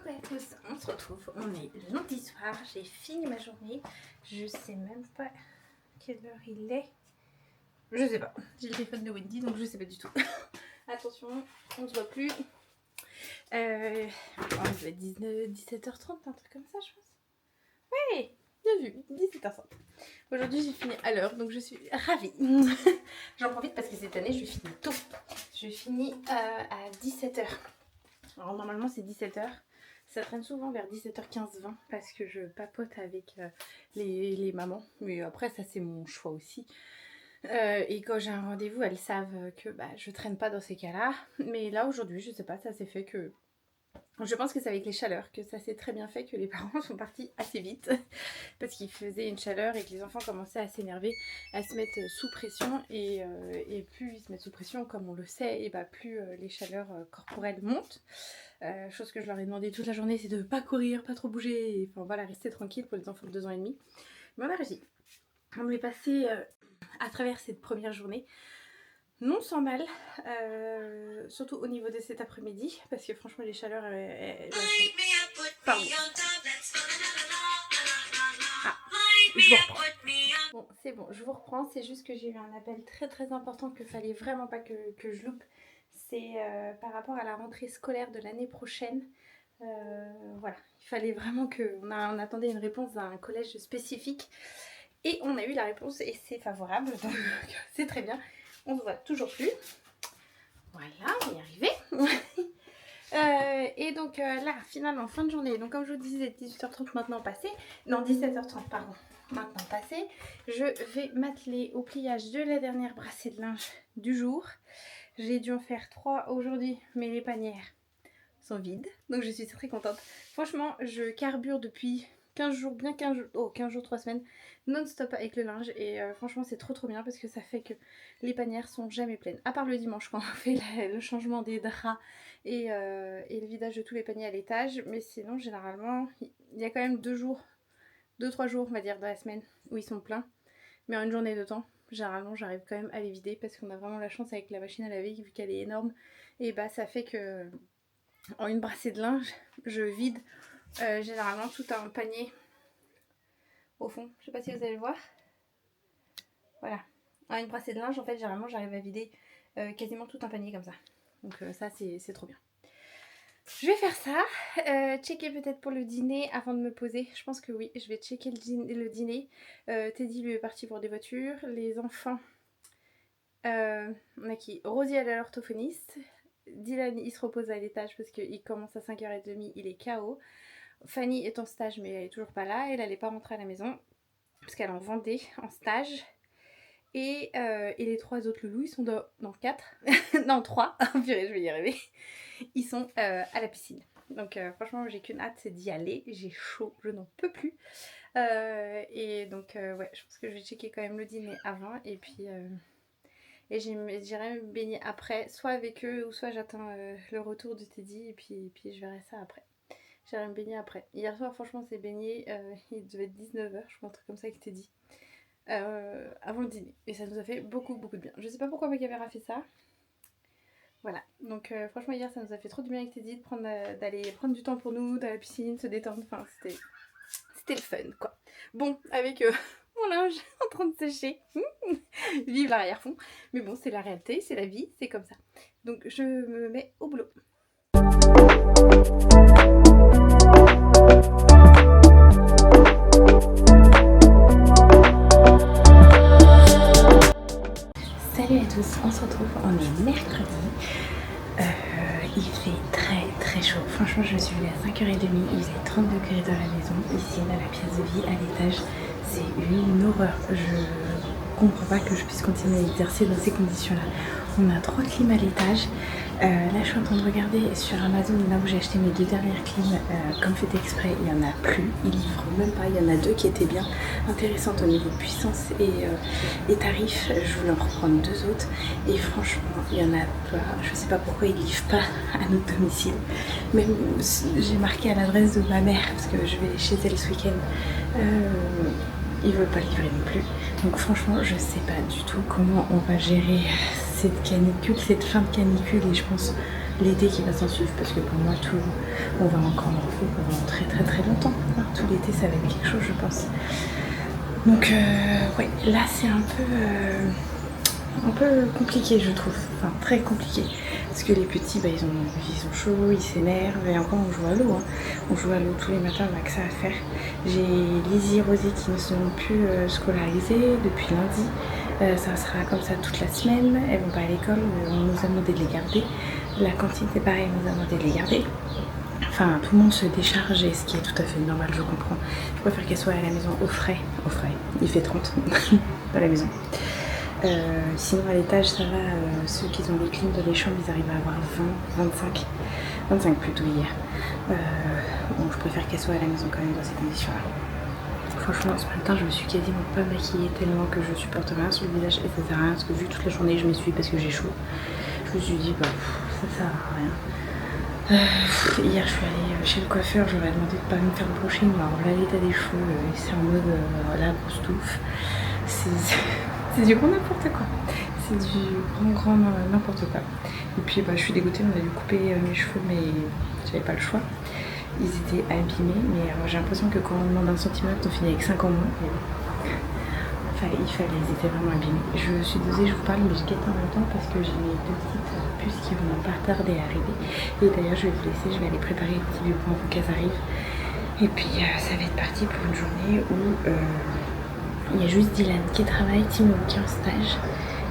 Coucou à tous, on se retrouve, on est lundi soir, j'ai fini ma journée, je sais même pas quelle heure il est, je sais pas, j'ai le téléphone de Wendy donc je sais pas du tout. Attention, on se voit plus, on doit être 17h30, un truc comme ça je pense. Oui, bien vu, 17h30. Aujourd'hui j'ai fini à l'heure donc je suis ravie. J'en profite parce que cette année je finis tôt, je finis à 17h. Alors normalement c'est 17h. Ça traîne souvent vers 17h15-20 parce que je papote avec les mamans. Mais après, ça, c'est mon choix aussi. Et quand j'ai un rendez-vous, elles savent que je traîne pas dans ces cas-là. Mais là, aujourd'hui, je sais pas, ça s'est fait que... Je pense que c'est avec les chaleurs que ça s'est très bien fait que les parents sont partis assez vite. Parce qu'il faisait une chaleur et que les enfants commençaient à s'énerver, à se mettre sous pression. Et plus ils se mettent sous pression, comme on le sait, et plus les chaleurs corporelles montent. Chose que je leur ai demandé toute la journée, c'est de pas courir, pas trop bouger, et, enfin voilà, rester tranquille pour les enfants de 2 ans et demi. Mais on a réussi. On est passé à travers cette première journée, non sans mal, surtout au niveau de cet après-midi, parce que franchement les chaleurs... Pardon. Ah, je vous reprends. Bon, c'est bon, je vous reprends, c'est juste que j'ai eu un appel très très important qu'il fallait vraiment pas que je loupe. C'est par rapport à la rentrée scolaire de l'année prochaine. Voilà, il fallait vraiment qu'on attendait une réponse d'un collège spécifique. Et on a eu la réponse et c'est favorable, donc c'est très bien. On ne se voit toujours plus. Voilà, on y est arrivé. Et donc là, finalement, fin de journée. Donc comme je vous disais, 18h30 maintenant passé. Non, 17h30, pardon. Maintenant passé. Je vais m'atteler au pliage de la dernière brassée de linge du jour. J'ai dû en faire 3 aujourd'hui, mais les panières sont vides. Donc je suis très contente. Franchement, je carbure depuis 15 jours, bien 15 jours, 15 jours, 3 semaines, non-stop avec le linge. Et franchement, c'est trop bien parce que ça fait que les panières sont jamais pleines. À part le dimanche quand on fait le changement des draps et le vidage de tous les paniers à l'étage. Mais sinon, généralement, il y a quand même 2-3 jours, on va dire, dans la semaine où ils sont pleins. Mais en une journée de temps, généralement j'arrive quand même à les vider parce qu'on a vraiment la chance avec la machine à laver vu qu'elle est énorme. Et ça fait que en une brassée de linge, je vide généralement tout un panier au fond. Je sais pas si vous allez le voir. Voilà. En une brassée de linge, en fait, généralement j'arrive à vider quasiment tout un panier comme ça. Donc ça c'est trop bien. Je vais faire ça, checker peut-être pour le dîner avant de me poser. Je pense que oui, je vais checker le dîner. Teddy lui est parti pour des voitures. Les enfants, on a qui? Rosie elle est à l'orthophoniste. Dylan il se repose à l'étage parce qu'il commence à 5h30, il est KO. Fanny est en stage mais elle est toujours pas là. Elle n'est pas rentrée à la maison parce qu'elle est en Vendée en stage. Et les 3 autres loulous, ils sont dans 4, non 3, purée je vais y arriver. Ils sont à la piscine. Donc franchement j'ai qu'une hâte, c'est d'y aller. J'ai chaud, je n'en peux plus. Et donc ouais, je pense que je vais checker quand même le dîner avant. Et puis j'irai me baigner après, soit avec eux ou soit j'attends le retour de Teddy. Et puis je verrai ça après. J'irai me baigner après. Hier soir franchement c'est baigné, il devait être 19h, je crois, un truc comme ça avec Teddy. Avant le dîner. Et ça nous a fait beaucoup de bien. Je sais pas pourquoi ma caméra fait ça. Voilà, donc franchement hier ça nous a fait trop du bien avec Teddy d'aller prendre du temps pour nous, dans la piscine, se détendre, enfin c'était le fun quoi. Bon, avec mon linge en train de sécher, vive l'arrière-fond, mais bon c'est la réalité, c'est la vie, c'est comme ça. Donc je me mets au boulot. Salut à tous, on se retrouve, on est mercredi. Il fait très chaud. Franchement, je suis venue à 5h30, il faisait 30 degrés dans la maison. Ici, dans la pièce de vie, à l'étage, c'est une horreur. Je comprends pas que je puisse continuer à exercer dans ces conditions-là. On a 3 clims à l'étage. Là, je suis en train de regarder sur Amazon, là où j'ai acheté mes 2 dernières clims, comme fait exprès, il n'y en a plus. Ils livrent même pas. Il y en a 2 qui étaient bien intéressantes au niveau de puissance et tarifs. Je voulais en reprendre 2 autres. Et franchement, il y en a pas. Je sais pas pourquoi ils livrent pas à notre domicile. Même j'ai marqué à l'adresse de ma mère parce que je vais chez elle ce week-end. Ils veulent pas livrer non plus. Donc franchement, je sais pas du tout comment on va gérer cette canicule, cette fin de canicule, et je pense l'été qui va s'en suivre, parce que pour moi tout, on va encore en faire pendant très très très longtemps. Hein. Tout l'été ça va être quelque chose je pense. Donc ouais, là c'est un peu compliqué je trouve, enfin très compliqué. Parce que les petits bah, ils ont chaud, ils s'énervent et encore on joue à l'eau. Hein. On joue à l'eau tous les matins, on a que ça à faire. J'ai Lizzie et Rosie qui ne sont plus scolarisées depuis lundi. Ça sera comme ça toute la semaine, elles vont pas à l'école, on nous a demandé de les garder. La cantine c'est pareil, on nous a demandé de les garder. Enfin tout le monde se décharge et ce qui est tout à fait normal, je comprends. Je préfère qu'elles soient à la maison au frais, il fait 30 dans la maison. Sinon à l'étage ça va, ceux qui ont les clims dans les chambres ils arrivent à avoir 25 plutôt hier. Bon je préfère qu'elles soient à la maison quand même dans ces conditions là. Franchement ce matin je me suis quasiment pas maquillée tellement que je supporte rien sur le visage et ça sert à rien parce que vu toute la journée je m'essuie parce que j'ai chaud. Je me suis dit bah ça sert à rien. Hier je suis allée chez le coiffeur, je lui ai demandé de pas me faire broncher, il m'a enlevé l'état des cheveux et c'est en mode la grosse touffe. C'est du grand n'importe quoi. C'est du grand n'importe quoi. Et puis bah, je suis dégoûtée, on a dû couper mes cheveux mais j'avais pas le choix. Ils étaient abîmés mais j'ai l'impression que quand on demande 1 cm on finit avec 5 en moins. Il fallait, ils étaient vraiment abîmés. Je suis dosée, je vous parle mais je guette en même temps parce que j'ai mes 2 petites puces qui vont pas tarder à arriver. Et d'ailleurs je vais vous laisser, je vais aller préparer le petit biberon pour qu'elles arrivent. Et puis ça va être parti pour une journée où il y a juste Dylan qui travaille, Timo qui est en stage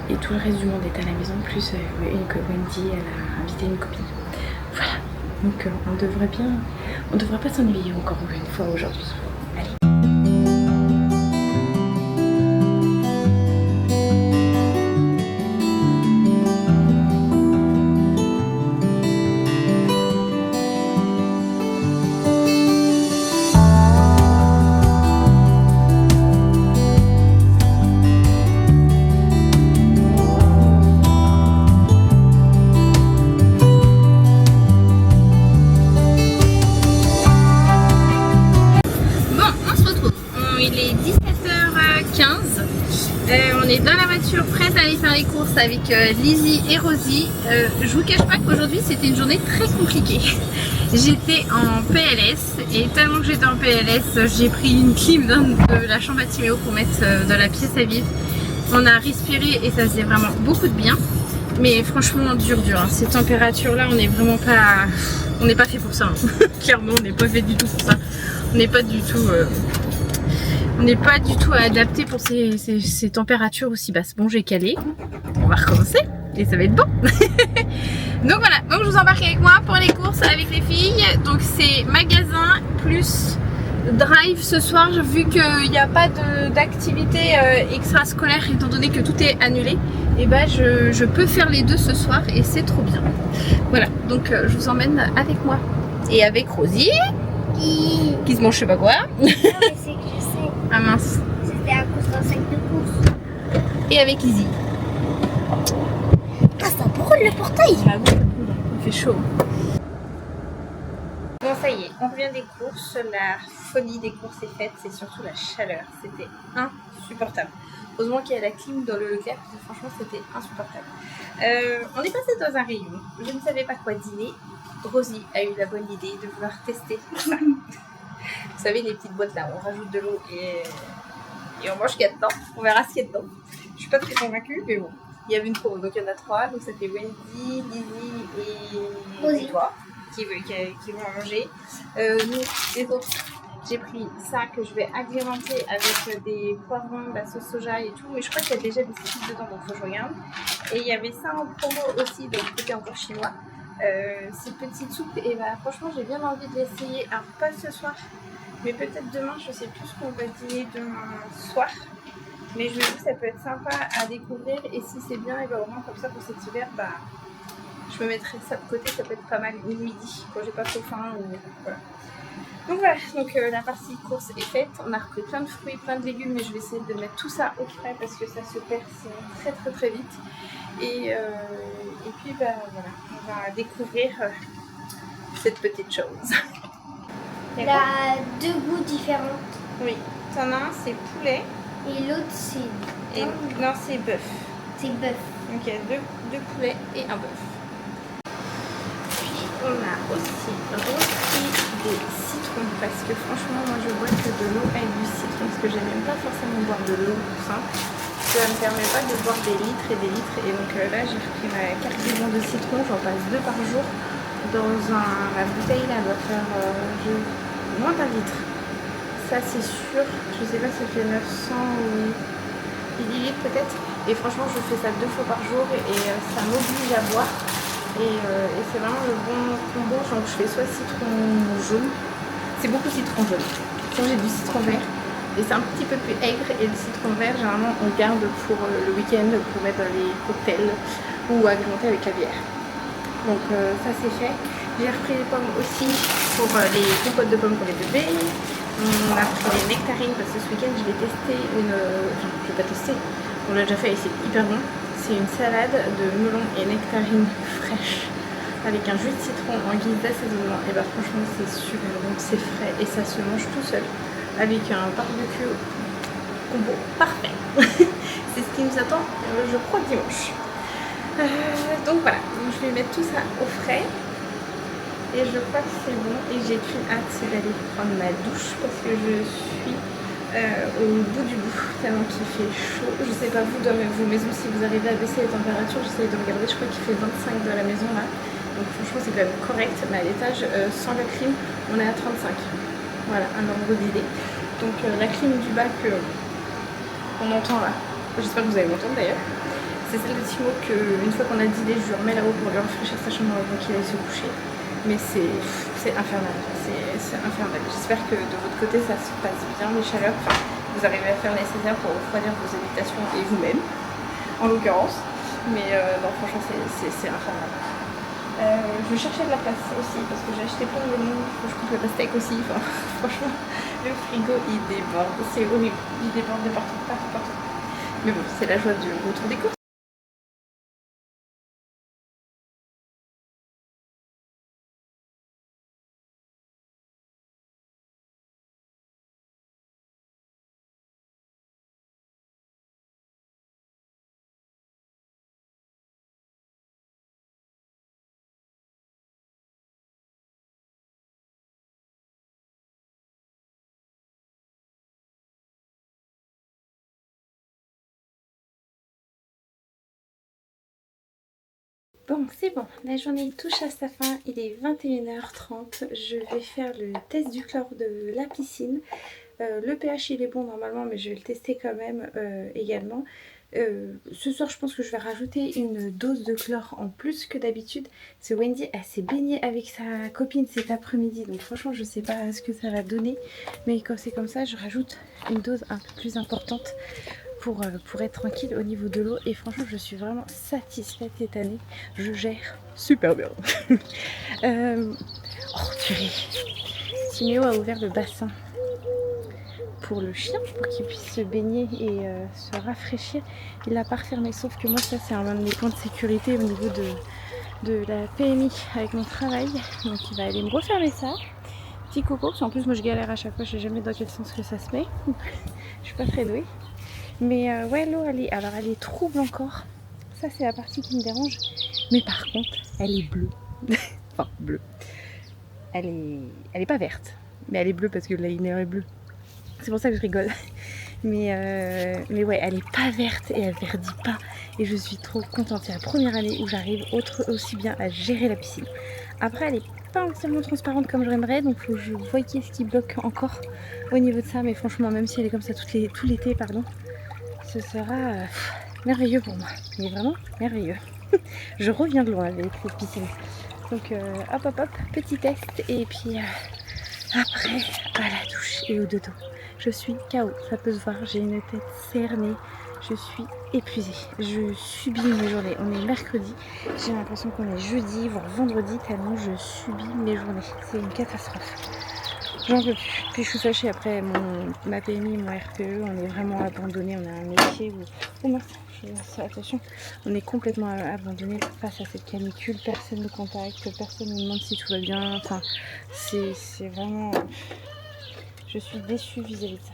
et tout le reste du monde est à la maison, plus Wendy elle a invité une copine. Voilà, donc on devrait pas s'ennuyer encore une fois aujourd'hui. Allez. On est dans la voiture prête à aller faire les courses avec Lizzie et Rosie. Je vous cache pas qu'aujourd'hui c'était une journée très compliquée. J'étais en PLS et tellement que j'étais en PLS, j'ai pris une clim de la chambre à Timéo pour mettre dans la pièce à vivre. On a respiré et ça faisait vraiment beaucoup de bien. Mais franchement dur hein. Ces températures là on n'est vraiment pas... On n'est pas fait pour ça. Hein. Clairement on n'est pas fait du tout pour ça. On n'est pas du tout... On n'est pas du tout adapté pour ces températures aussi basses. Bon, j'ai calé. On va recommencer et ça va être bon. Donc voilà, donc je vous embarque avec moi pour les courses avec les filles. Donc c'est magasin plus drive ce soir, vu qu'il n'y a pas d'activité extrascolaire étant donné que tout est annulé. Et bah je peux faire les deux ce soir et c'est trop bien. Voilà, donc je vous emmène avec moi. Et avec Rosie qui se mange je sais pas quoi. Non, mais c'est que je sais. Ah mince. C'était à cause d'un sac de course. Et avec Lizzie. Ah, ça brûle le portail. Ah oui, il fait chaud. Bon, ça y est, on revient des courses. La folie des courses est faite, c'est surtout la chaleur. C'était insupportable. Heureusement qu'il y a la clim dans le Leclerc, parce que franchement, c'était insupportable. On est passé dans un rayon. Je ne savais pas quoi dîner. Rosie a eu la bonne idée de vouloir tester ça. Vous savez, les petites boîtes là, on rajoute de l'eau et on mange ce qu'il y a dedans. On verra ce qu'il y a dedans. Je suis pas très convaincue, mais bon. Il y avait une promo, donc il y en a 3. Donc ça fait Wendy, Lizzie et toi qui vont en manger. Nous, les autres, j'ai pris ça que je vais agrémenter avec des poivrons, de la sauce soja et tout. Et je crois qu'il y a déjà des saucisses dedans, donc faut que je regarde. Et il y avait ça en promo aussi, donc c'était encore chinois. Ces petites soupes, et bah franchement j'ai bien envie de l'essayer, alors pas ce soir mais peut-être demain, je sais plus ce qu'on va dîner demain soir, mais je me dis que ça peut être sympa à découvrir et si c'est bien et bah au moins comme ça pour cet hiver bah je me mettrai ça de côté, ça peut être pas mal le midi quand j'ai pas trop faim ou voilà. Donc voilà, donc la partie course est faite, on a repris plein de fruits, plein de légumes mais je vais essayer de mettre tout ça au frais parce que ça se perd sinon très vite. Et puis bah voilà, on va découvrir cette petite chose. Il a 2 goûts différents. Oui, t'en as un c'est poulet. Et l'autre c'est... Non c'est bœuf. C'est bœuf. Donc il y a deux poulets et un bœuf. On a aussi repris des citrons parce que franchement moi je bois que de l'eau avec du citron parce que j'aime même pas forcément boire de l'eau simple. Ça ne me permet pas de boire des litres et des litres et donc là j'ai pris ma cargaison de citron, j'en passe 2 par jour dans la bouteille là, elle doit faire moins d'un litre. Ça c'est sûr, je sais pas si ça fait 900 ou millilitres peut-être. Et franchement je fais ça 2 fois par jour et ça m'oblige à boire. Et c'est vraiment le bon combo, genre je fais soit citron jaune, c'est beaucoup citron jaune, sinon j'ai du citron vert. Et c'est un petit peu plus aigre et le citron vert généralement on garde pour le week-end pour mettre dans les cocktails ou agrémenter avec la bière. Donc ça c'est fait. J'ai repris les pommes aussi pour les compotes de pommes pour les bébés. On a pris les nectarines parce que ce week-end je vais tester enfin je vais pas tester, on l'a déjà fait et c'est hyper bon. C'est une salade de melon et nectarines fraîches avec un jus de citron en guise d'assaisonnement. Et bah franchement c'est super bon, c'est frais et ça se mange tout seul avec un barbecue combo parfait. C'est ce qui nous attend je crois dimanche. Donc voilà, donc je vais mettre tout ça au frais et je crois que c'est bon et j'ai qu'une hâte, c'est d'aller prendre ma douche parce que je suis au bout du bout tellement qu'il fait chaud. Je sais pas vous dans vos maisons si vous arrivez à baisser les températures, j'essaye de regarder, je crois qu'il fait 25 dans la maison là, donc franchement c'est quand même correct, mais à l'étage sans la clim on est à 35, voilà un ordre d'idée. Donc la clim du bas qu'on entend là, j'espère que vous allez m'entendre d'ailleurs. C'est celle de Timo qu'une fois qu'on a dîné, je lui remets là-haut pour lui rafraîchir sa chambre avant qu'il aille se coucher. Mais c'est infernal, c'est infernal. J'espère que de votre côté ça se passe bien, les chaleurs. Enfin, vous arrivez à faire le nécessaire pour refroidir vos habitations et vous-même, en l'occurrence. Mais non, franchement, c'est infernal. Je cherchais de la place aussi parce que j'ai acheté plein de monde. Il faut que je coupe la pastèque aussi. Enfin, franchement, le frigo il déborde. C'est horrible. Il déborde de partout, partout, partout. Mais bon, c'est la joie du retour des courses. Bon, c'est bon, la journée touche à sa fin, il est 21h30, je vais faire le test du chlore de la piscine. Le pH il est bon normalement, mais je vais le tester quand même également. Ce soir je pense que je vais rajouter une dose de chlore en plus que d'habitude. Parce que Wendy elle s'est baignée avec sa copine cet après-midi, donc franchement je sais pas ce que ça va donner. Mais quand c'est comme ça je rajoute une dose un peu plus importante pour être tranquille au niveau de l'eau. Et franchement je suis vraiment satisfaite cette année, je gère super bien. Oh purée, Timéo a ouvert le bassin pour le chien pour qu'il puisse se baigner et se rafraîchir. Il l'a pas refermé, sauf que moi ça c'est un de mes points de sécurité au niveau de la PMI avec mon travail, donc il va aller me refermer ça. Petit coco, parce qu'en plus moi je galère à chaque fois, je sais jamais dans quel sens que ça se met. Je suis pas très douée. Mais ouais, l'eau elle est trouble encore. Ça c'est la partie qui me dérange. Mais par contre, elle est bleue. Enfin bleue. Elle est pas verte, mais elle est bleue parce que le liner est bleu. C'est pour ça que je rigole. Mais ouais, elle est pas verte et elle verdit pas. Et je suis trop contente. C'est la première année où j'arrive aussi bien à gérer la piscine. Après, elle est pas entièrement transparente comme j'aimerais. Donc faut que je voie ce qui bloque encore au niveau de ça. Mais franchement, même si elle est comme ça tout l'été, pardon, ce sera merveilleux pour moi. Mais vraiment merveilleux. Je reviens de loin avec cette piscine. Donc hop hop hop, petit test. Et puis après, à la douche et au dodo. Je suis KO, ça peut se voir, j'ai une tête cernée, je suis épuisée, je subis mes journées. On est mercredi, j'ai l'impression qu'on est jeudi, voire vendredi, tellement je subis mes journées. C'est une catastrophe. J'en peux plus. Puis je suis fâchée après ma PMI, mon RPE, on est vraiment abandonné, on a un métier où... Oh mince, attention, on est complètement abandonné face à cette canicule, personne ne contacte, personne ne demande si tout va bien, enfin c'est vraiment... Je suis déçue vis-à-vis de ça.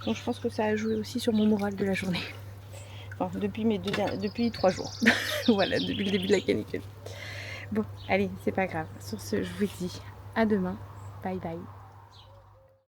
Donc je pense que ça a joué aussi sur mon moral de la journée. Enfin, depuis 3 jours. Voilà, depuis le début de la canicule. Bon, allez, c'est pas grave. Sur ce, je vous dis à demain. Bye bye.